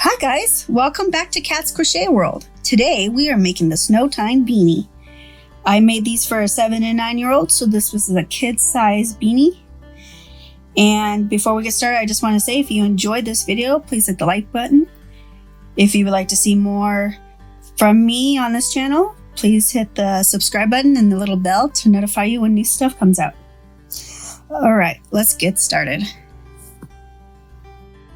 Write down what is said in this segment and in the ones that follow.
Hi guys, welcome back to Cat's Crochet World. Today we are making the Snow Time beanie. I made these for a 7 and 9-year-old, so this was a kid size beanie. And before we get started, I just want to say if you enjoyed this video, please hit the like button. If you would like to see more from me on this channel, please hit the subscribe button and the little bell to notify you when new stuff comes out. Alright, let's get started.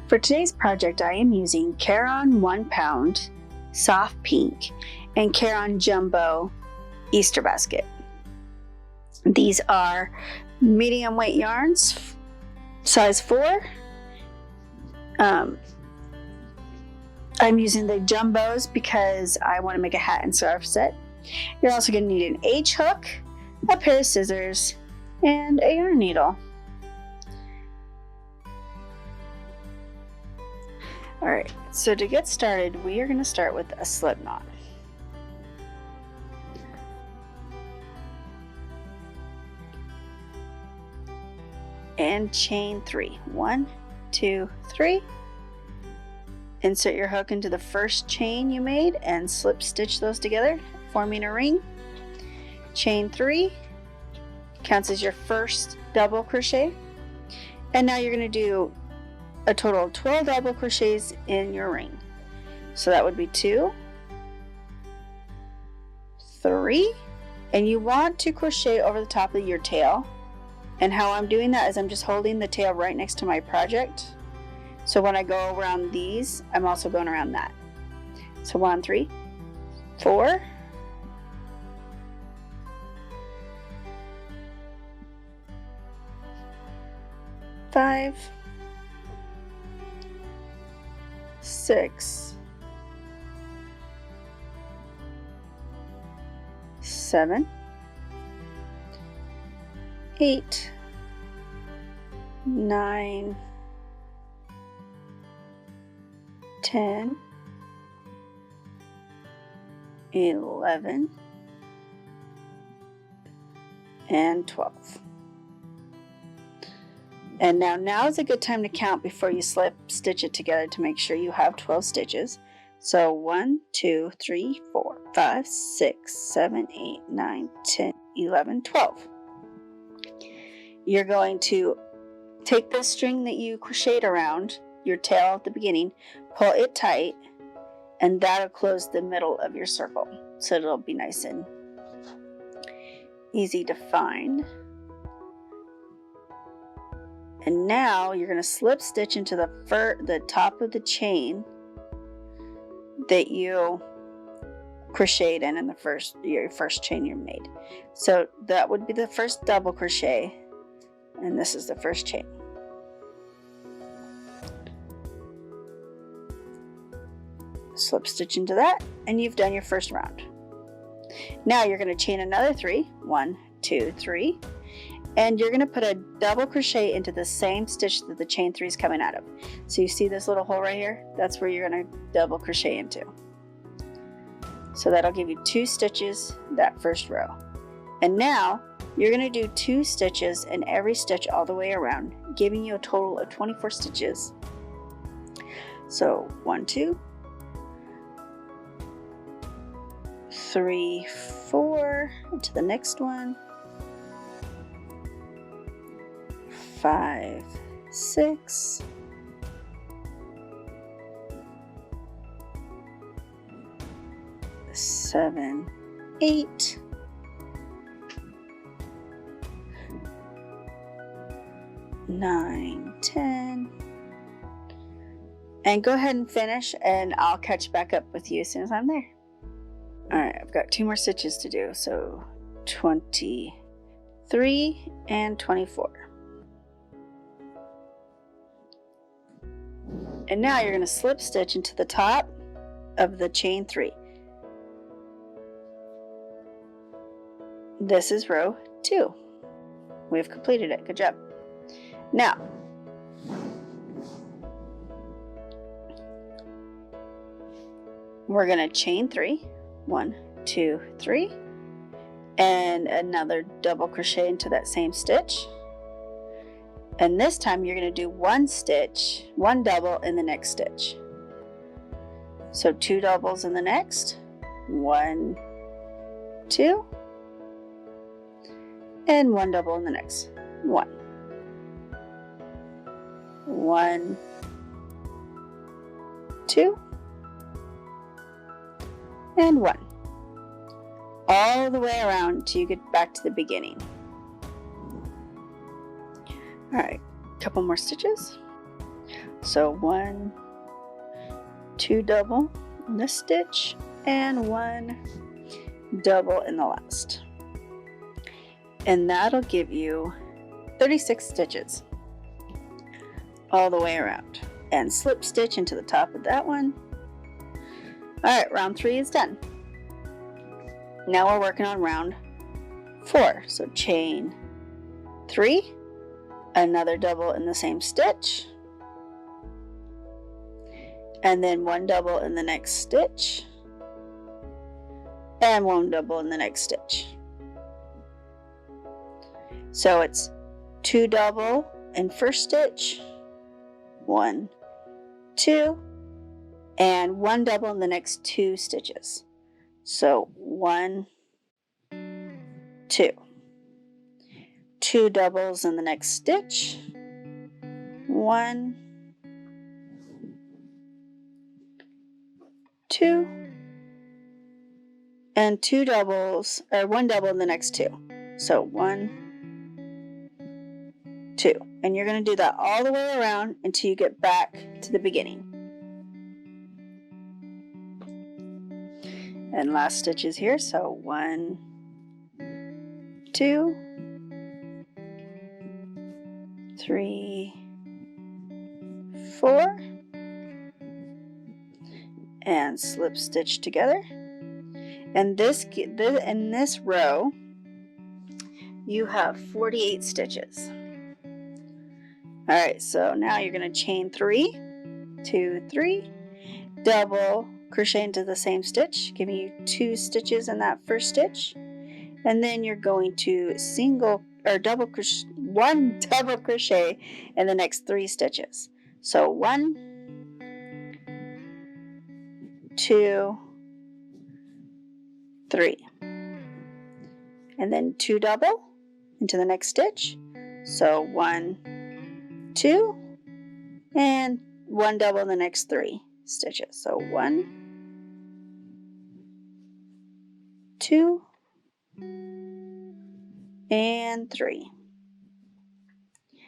For today's project, I am using Caron 1 pound soft pink and Caron Jumbo Easter basket. These are medium weight yarns, size 4. I'm using the jumbos because I want to make a hat and scarf set. You're also going to need an H hook, a pair of scissors, and a yarn needle. Alright, so to get started, we are going to start with a slip knot. And chain 3. 1, 2, 3. Insert your hook into the first chain you made and slip stitch those together, forming a ring. Chain 3 counts as your first double crochet. And now you're going to do a total of 12 double crochets in your ring. So that would be 2, 3, and you want to crochet over the top of your tail. And how I'm doing that is I'm just holding the tail right next to my project. So when I go around these, I'm also going around that. So 1, 3, 4, 5, 6, 7, 8, 9, 10, 11, and 12. And now is a good time to count before you slip stitch it together to make sure you have 12 stitches. So 1, 2, 3, 4, 5, 6, 7, 8, 9, 10, 11, 12. You're going to take this string that you crocheted around your tail at the beginning, pull it tight, and that'll close the middle of your circle. So it'll be nice and easy to find. And now you're going to slip stitch into the top of the chain that you crocheted in your first chain you made. So that would be the first double crochet, and this is the first chain. Slip stitch into that, and you've done your first round. Now you're going to chain another 3. 1, 2, 3. And you're going to put a double crochet into the same stitch that the chain 3 is coming out of. So you see this little hole right here? That's where you're going to double crochet into. So that'll give you 2 stitches that first row. And now you're going to do 2 stitches in every stitch all the way around, giving you a total of 24 stitches. So 1, 2, 3, 4, into the next one. 5, 6, 7, 8, 9, 10, and go ahead and finish, and I'll catch back up with you as soon as I'm there. Alright, I've got 2 more stitches to do, so 23 and 24. And now you're going to slip stitch into the top of the chain 3. This is row 2. We've completed it. Good job. Now, we're going to chain 3. 1, 2, 3. And another double crochet into that same stitch. And this time you're going to do one stitch, one double in the next stitch. So 2 doubles in the next, 1, 2, and 1 double in the next, 1, 1, 2, and 1, all the way around until you get back to the beginning. All right, a couple more stitches. So 1, 2 double in this stitch, and 1 double in the last. And that'll give you 36 stitches all the way around. And slip stitch into the top of that one. All right, round 3 is done. Now we're working on round 4. So chain 3, another double in the same stitch, and then 1 double in the next stitch, and 1 double in the next stitch. So it's 2 double in first stitch, 1, 2, and 1 double in the next 2 stitches. So 1, 2, 2 doubles in the next stitch, 1, 2, and 2 doubles, or 1 double in the next 2. So 1, 2, and you're going to do that all the way around until you get back to the beginning. And last stitch is here, so 1, 2, 3, 4, and slip stitch together. And in this row you have 48 stitches. All right, so now you're going to chain 3, 2, 3, double crochet into the same stitch, giving you 2 stitches in that first stitch, and then you're going to double crochet in the next 3 stitches. So 1, 2, 3, and then 2 double into the next stitch. So 1, 2, and 1 double in the next 3 stitches. So 1, 2, and 3.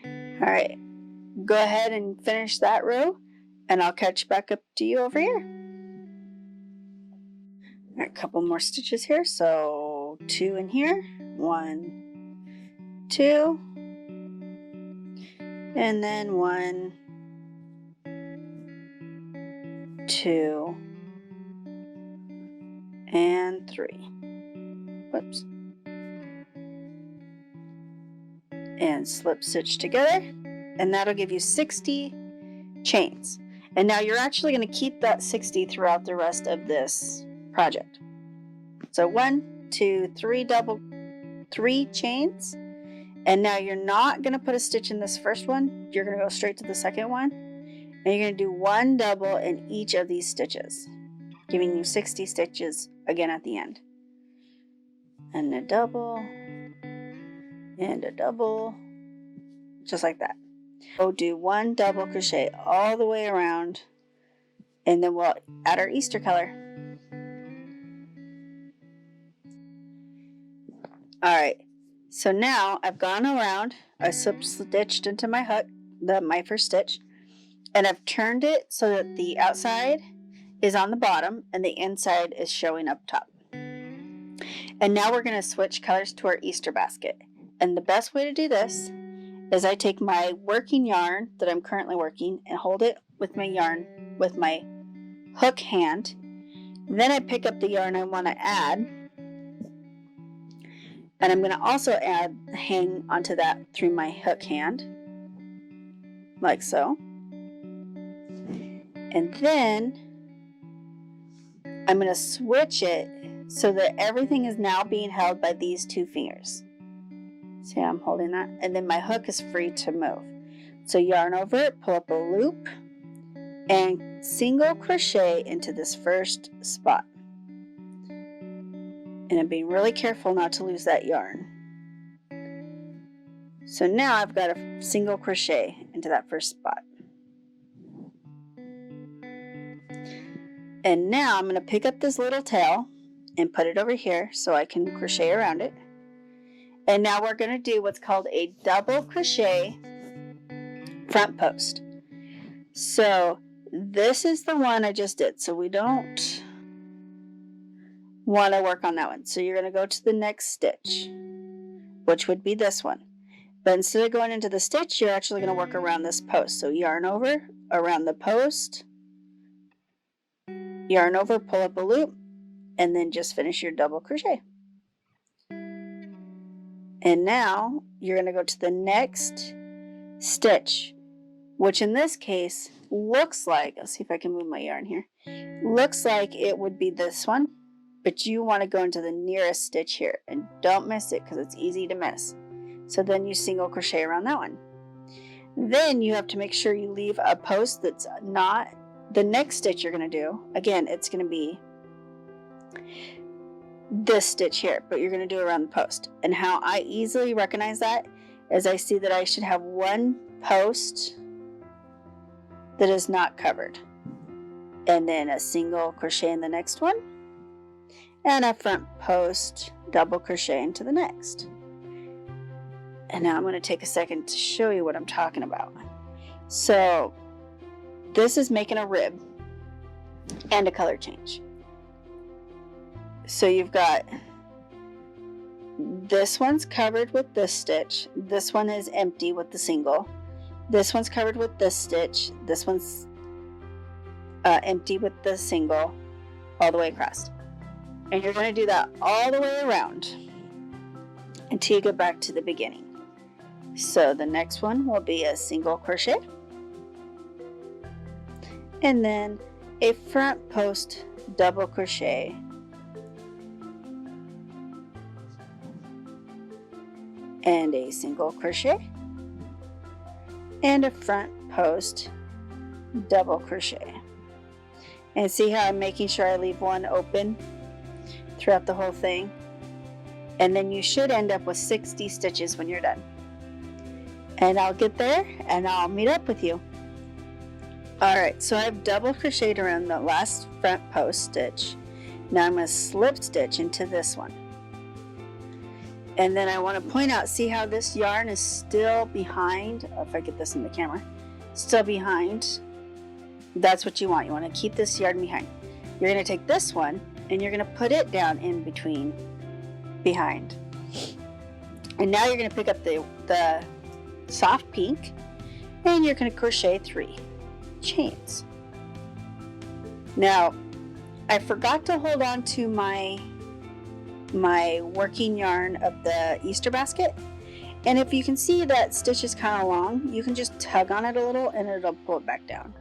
All right, go ahead and finish that row, and I'll catch back up to you over here. All right, a couple more stitches here. So 2 in here, 1, 2, and then 1, 2, and 3. Whoops. And slip stitch together, and that'll give you 60 chains. And now you're actually going to keep that 60 throughout the rest of this project. So 1, 2, 3 3 chains, and now you're not going to put a stitch in this first one. You're going to go straight to the second one, and you're going to do 1 double in each of these stitches, giving you 60 stitches again at the end. And a double, and a double, just like that. So do 1 double crochet all the way around, and then we'll add our Easter color. All right, so now I've gone around, I slip stitched into my hook, my first stitch, and I've turned it so that the outside is on the bottom and the inside is showing up top. And now we're going to switch colors to our Easter basket. And the best way to do this is I take my working yarn that I'm currently working and hold it with my yarn with my hook hand. Then I pick up the yarn I want to add, and I'm going to also hang onto that through my hook hand, like so. And then I'm going to switch it so that everything is now being held by these 2 fingers. See how I'm holding that? And then my hook is free to move. So yarn over it, pull up a loop, and single crochet into this first spot. And I'm being really careful not to lose that yarn. So now I've got a single crochet into that first spot. And now I'm going to pick up this little tail and put it over here so I can crochet around it. And now we're going to do what's called a double crochet front post. So this is the one I just did, so we don't want to work on that one. So you're going to go to the next stitch, which would be this one. But instead of going into the stitch, you're actually going to work around this post. So yarn over, around the post, yarn over, pull up a loop, and then just finish your double crochet. And now you're going to go to the next stitch, which in this case looks like, let's see if I can move my yarn here, looks like it would be this one, but you want to go into the nearest stitch here and don't miss it because it's easy to miss. So then you single crochet around that one. Then you have to make sure you leave a post that's not the next stitch you're going to do. Again, it's going to be this stitch here, but you're going to do around the post. And how I easily recognize that is I see that I should have one post that is not covered, and then a single crochet in the next one, and a front post double crochet into the next. And now I'm going to take a second to show you what I'm talking about. So this is making a rib and a color change. So you've got this one's covered with this stitch, this one is empty with the single, this one's covered with this stitch, this one's empty with the single, all the way across. And you're going to do that all the way around until you get back to the beginning. So the next one will be a single crochet, and then a front post double crochet, and a single crochet, and a front post double crochet. And see how I'm making sure I leave one open throughout the whole thing? And then you should end up with 60 stitches when you're done. And I'll get there and I'll meet up with you. Alright, so I've double crocheted around the last front post stitch. Now I'm going to slip stitch into this one. And then I want to point out, see how this yarn is still behind? If I get this in the camera, still behind. That's what you want. You want to keep this yarn behind. You're going to take this one and you're going to put it down in between, behind. And now you're going to pick up the soft pink and you're going to crochet 3 chains. Now I forgot to hold on to my working yarn of the Easter basket, and if you can see that stitch is kind of long, you can just tug on it a little and it'll pull it back down.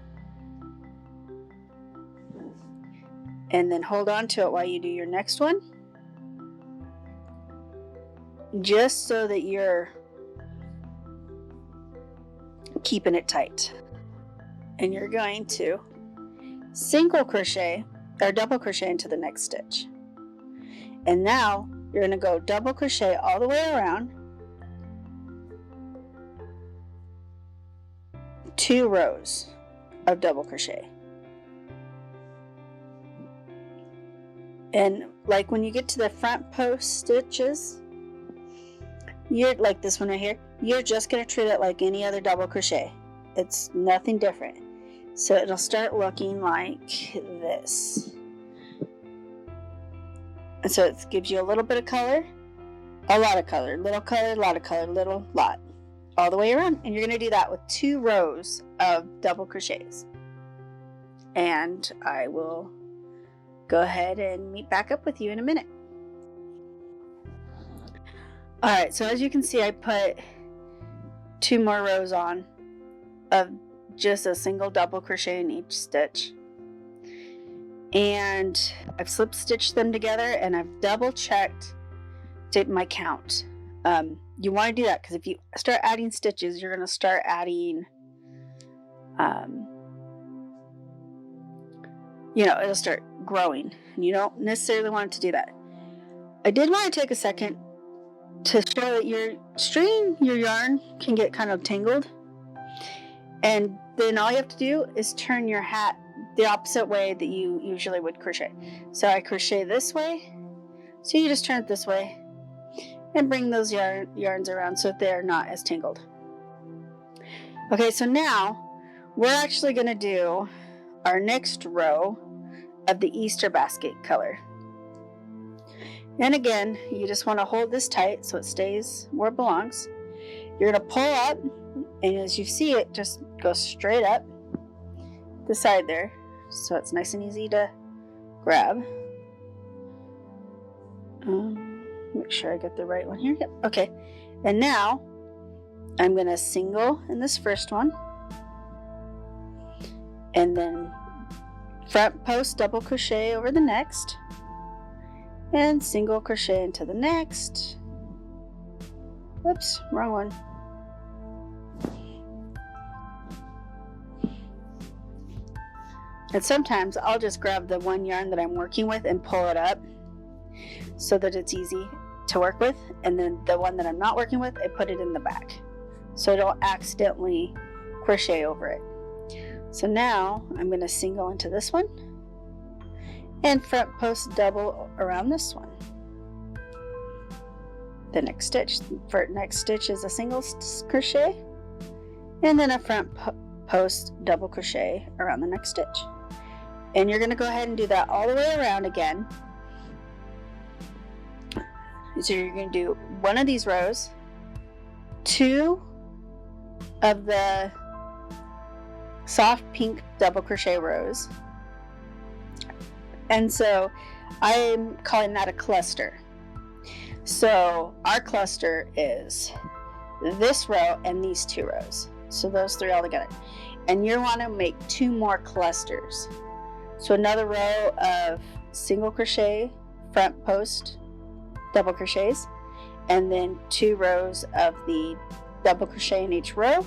And then hold on to it while you do your next one, just so that you're keeping it tight. And you're going to single crochet or double crochet into the next stitch. And now you're going to go double crochet all the way around 2 rows of double crochet. And like when you get to the front post stitches, you're like this one right here, you're just going to treat it like any other double crochet. It's nothing different. So it'll start looking like this. And so it gives you a little bit of color, a lot of color, a lot of color, little, lot, all the way around. And you're going to do that with 2 rows of double crochets. And I will go ahead and meet back up with you in a minute. Alright, so as you can see, I put 2 more rows on of just a single double crochet in each stitch. And I've slip stitched them together and I've double checked my count. You want to do that because if you start adding stitches, you're going to start adding it'll start growing, and you don't necessarily want it to do that. I did want to take a second to show that your yarn can get kind of tangled, and then all you have to do is turn your hat the opposite way that you usually would crochet. So I crochet this way, so you just turn it this way and bring those yarns around so that they're not as tangled. Okay, so now we're actually going to do our next row of the Easter basket color. And again, you just want to hold this tight so it stays where it belongs. You're going to pull up, and as you see it, just go straight up the side there, so it's nice and easy to grab. Make sure I get the right one here. Yep. Okay, and now I'm going to single in this first one, and then front post double crochet over the next, and single crochet into the next. Whoops, wrong one. And sometimes I'll just grab the one yarn that I'm working with and pull it up so that it's easy to work with, and then the one that I'm not working with, I put it in the back so I don't accidentally crochet over it. So now I'm going to single into this one and front post double around this one. The next stitch is a single crochet, and then a front post double crochet around the next stitch. And you're going to go ahead and do that all the way around again. So you're going to do one of these rows, 2 of the soft pink double crochet rows, and so I'm calling that a cluster. So our cluster is this row and these 2 rows, so those 3 all together, and you want to make 2 more clusters. So another row of single crochet front post double crochets, and then 2 rows of the double crochet in each row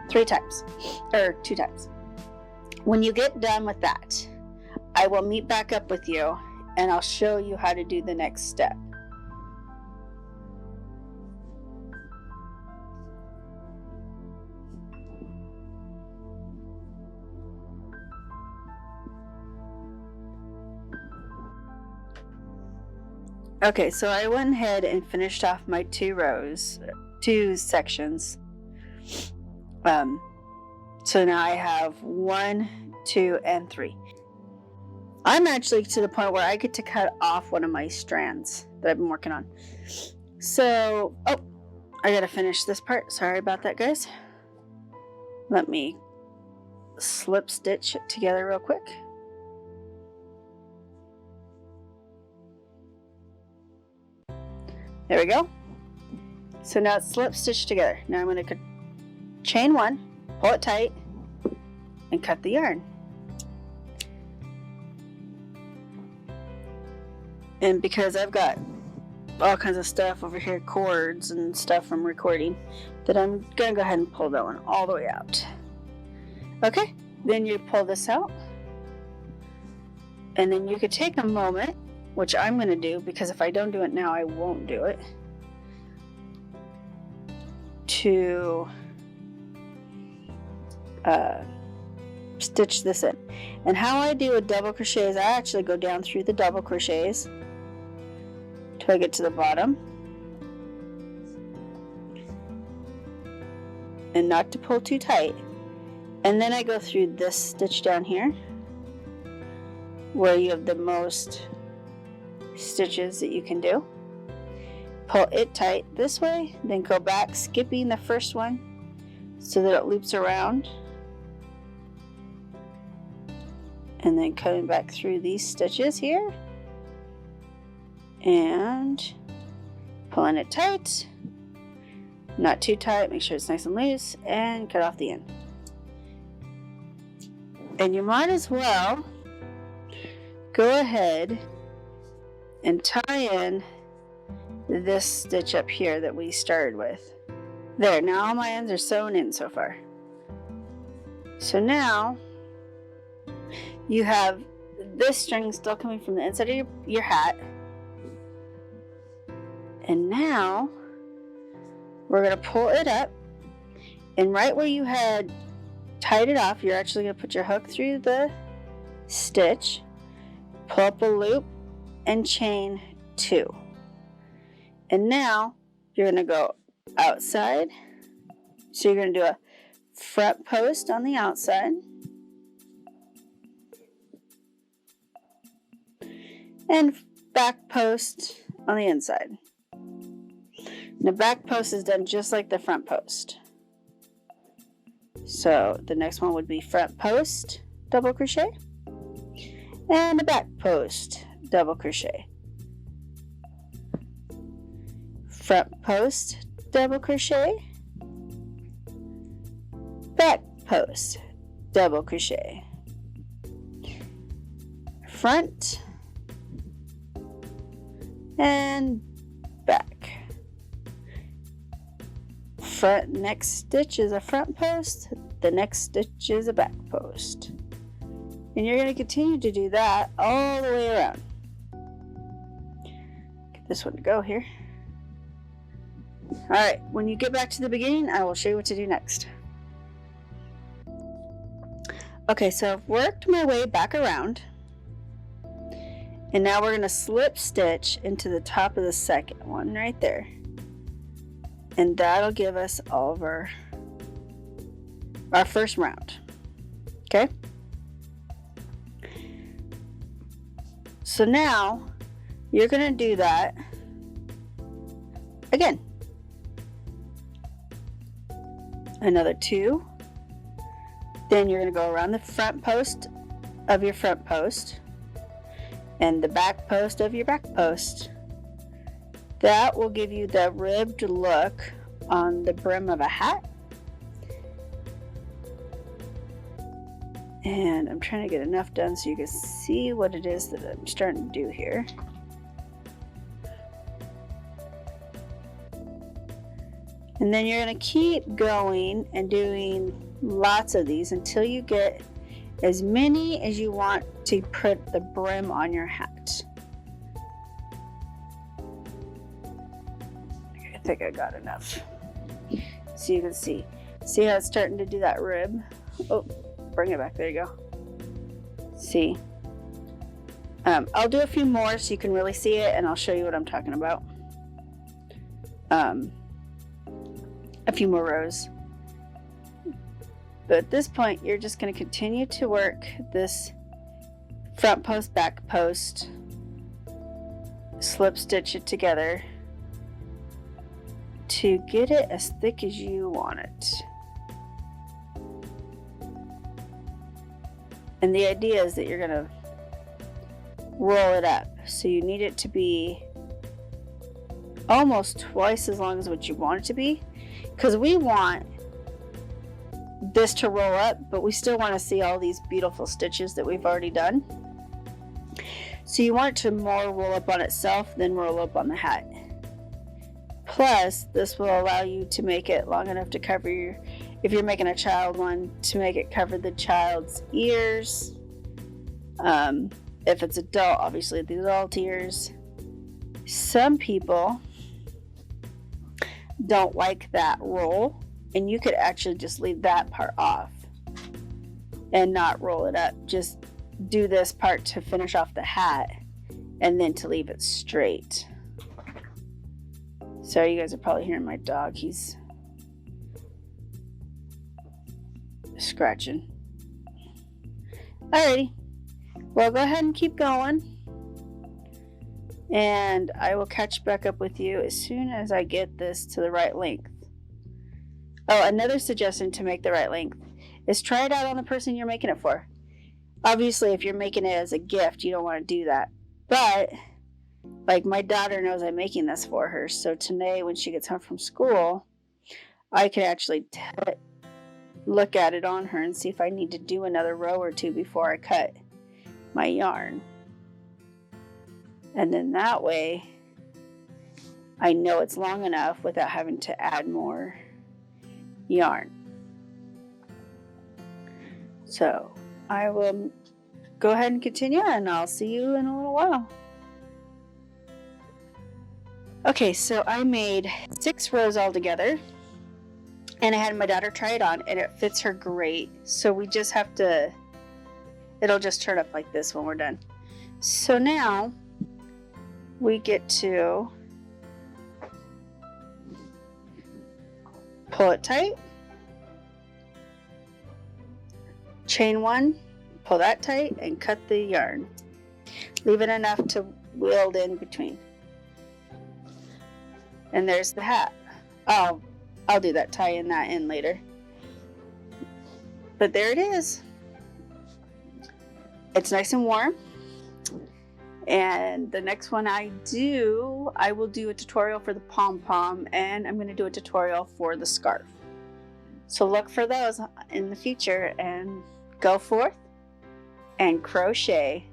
2 times. When you get done with that, I will meet back up with you and I'll show you how to do the next step. Okay, so I went ahead and finished off my 2 sections. So now I have 1, 2, and 3. I'm actually to the point where I get to cut off one of my strands that I've been working on. So, I gotta finish this part. Sorry about that, guys. Let me slip stitch it together real quick. There we go. So now it's slip stitched together. Now I'm going to chain 1, pull it tight, and cut the yarn. And because I've got all kinds of stuff over here, cords and stuff from recording, that I'm going to go ahead and pull that one all the way out. Okay, then you pull this out, and then you could take a moment, which I'm going to do because if I don't do it now, I won't do it, to stitch this in. And how I do a double crochet is I actually go down through the double crochets till I get to the bottom, and not to pull too tight, and then I go through this stitch down here where you have the most stitches that you can do. Pull it tight this way, then go back, skipping the first one so that it loops around, and then coming back through these stitches here and pulling it tight, not too tight, make sure it's nice and loose, and cut off the end. And you might as well go ahead and tie in this stitch up here that we started with. There, now all my ends are sewn in so far. So now you have this string still coming from the inside of your hat. And now we're going to pull it up, and right where you had tied it off, you're actually going to put your hook through the stitch, pull up a loop, and chain 2. And now you're going to go outside. So you're going to do a front post on the outside, and back post on the inside. And the back post is done just like the front post. So the next one would be front post, double crochet, and a back post, double crochet. Front post, double crochet, back post, double crochet, front and back. Front next stitch is a front post, the next stitch is a back post. And you're going to continue to do that all the way around. Get this one to go here. Alright, when you get back to the beginning, I will show you what to do next. Okay, so I've worked my way back around, and now we're going to slip stitch into the top of the second one right there, and that'll give us all of our first round. Okay, so now you're going to do that again, another 2. Then you're going to go around the front post of your front post and the back post of your back post. That will give you the ribbed look on the brim of a hat. And I'm trying to get enough done so you can see what it is that I'm starting to do here. And then you're going to keep going and doing lots of these until you get as many as you want to put the brim on your hat. I think I got enough. So you can see how it's starting to do that rib. Oh, bring it back. There you go. See. I'll do a few more so you can really see it, and I'll show you what I'm talking about. A few more rows. But at this point, you're just going to continue to work this front post, back post, slip stitch it together to get it as thick as you want it. And the idea is that you're going to roll it up. So you need it to be almost twice as long as what you want it to be, because we want this to roll up, but we still want to see all these beautiful stitches that we've already done. So you want it to more roll up on itself than roll up on the hat. Plus, this will allow you to make it long enough to cover your, if you're making a child one, to make it cover the child's ears. If it's adult, obviously the adult ears. Some people don't like that roll, and you could actually just leave that part off and not roll it up. Just do this part to finish off the hat and then to leave it straight. Sorry, you guys are probably hearing my dog. He's scratching. Alrighty, well, go ahead and keep going, and I will catch back up with you as soon as I get this to the right length. Oh, another suggestion to make the right length is try it out on the person you're making it for. Obviously, if you're making it as a gift, you don't want to do that. But, like, my daughter knows I'm making this for her, so today when she gets home from school, I can actually look at it on her and see if I need to do another row or two before I cut my yarn. And then that way, I know it's long enough without having to add more yarn. So I will go ahead and continue, and I'll see you in a little while. Okay, so I made 6 rows all together, and I had my daughter try it on, and it fits her great. So we just have to, it'll just turn up like this when we're done. So now we get to pull it tight, chain 1, pull that tight, and cut the yarn. Leave it enough to weld in between. And there's the hat. I'll do that, tie in that in later. But there it is. It's nice and warm. And the next one I will do a tutorial for the pom-pom, and I'm going to do a tutorial for the scarf. So look for those in the future, and go forth and crochet.